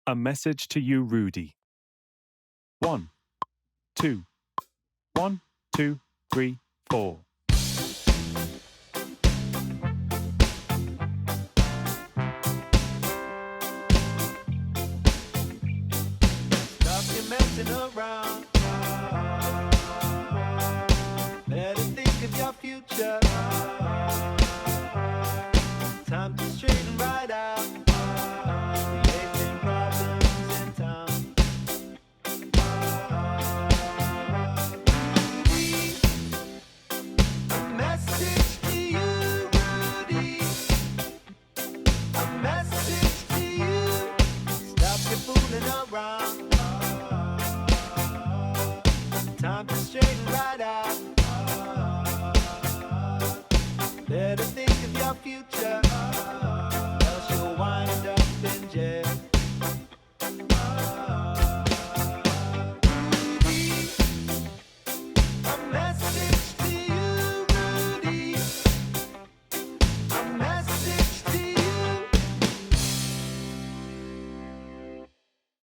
A message to you, Rudy. 1, 2, 1, 2, 3, 4. Stop your messing around. Better think of your future. Time to straighten